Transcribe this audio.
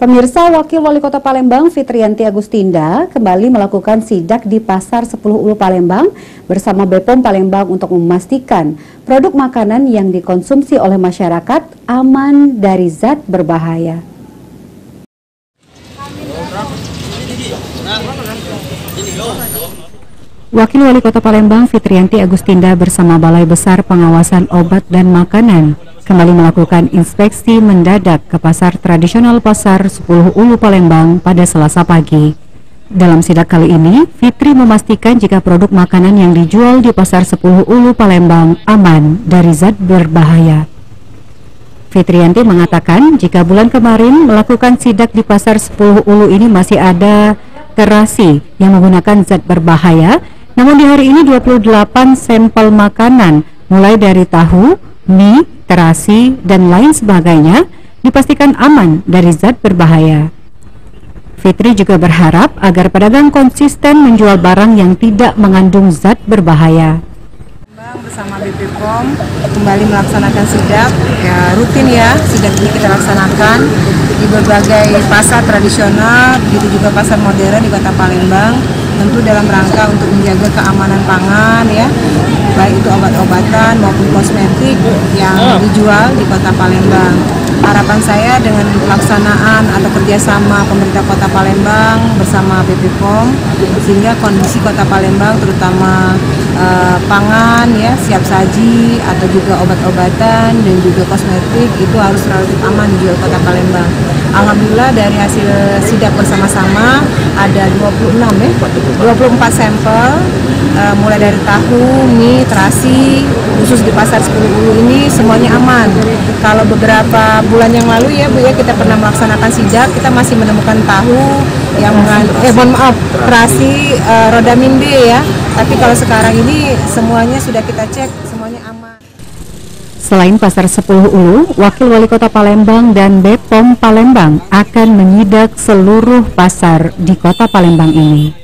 Pemirsa, Wakil Wali Kota Palembang Fitriyanti Agustinda kembali melakukan sidak di Pasar 10 Ulu Palembang bersama BPOM Palembang untuk memastikan produk makanan yang dikonsumsi oleh masyarakat aman dari zat berbahaya. Wakil Wali Kota Palembang Fitriyanti Agustinda bersama Balai Besar Pengawasan Obat dan Makanan kembali melakukan inspeksi mendadak ke pasar tradisional Pasar 10 Ulu Palembang pada Selasa pagi. Dalam sidak kali ini, Fitri memastikan jika produk makanan yang dijual di Pasar 10 Ulu Palembang aman dari zat berbahaya. Fitriyanti mengatakan jika bulan kemarin melakukan sidak di Pasar 10 Ulu ini masih ada terasi yang menggunakan zat berbahaya, namun di hari ini 28 sampel makanan mulai dari tahu, mie, terasi, dan lain sebagainya dipastikan aman dari zat berbahaya. Fitri juga berharap agar pedagang konsisten menjual barang yang tidak mengandung zat berbahaya. Bersama BPOM kembali melaksanakan sidak, rutin ya, sidak ini kita laksanakan di berbagai pasar tradisional, begitu juga pasar modern di Kota Palembang, tentu dalam rangka untuk menjaga keamanan pangan ya, baik itu obat-obatan maupun kosmetik yang dijual di Kota Palembang. Harapan saya dengan pelaksanaan atau kerjasama pemerintah Kota Palembang bersama BPOM, sehingga kondisi Kota Palembang terutama pangan ya, siap saji atau juga obat-obatan dan juga kosmetik itu harus relatif aman dijual Kota Palembang. Alhamdulillah dari hasil sidak bersama-sama ada 24 sampel mulai dari tahu, mie, terasi, khusus di Pasar 10 Ulu ini semuanya aman. Kalau beberapa bulan yang lalu ya Bu ya, kita pernah melaksanakan sidak, kita masih menemukan tahu yang terasi rodamin B ya. Tapi kalau sekarang ini semuanya sudah kita cek, semuanya aman. Selain Pasar 10 Ulu, Wakil Wali Kota Palembang dan BPOM Palembang akan menyidak seluruh pasar di Kota Palembang ini.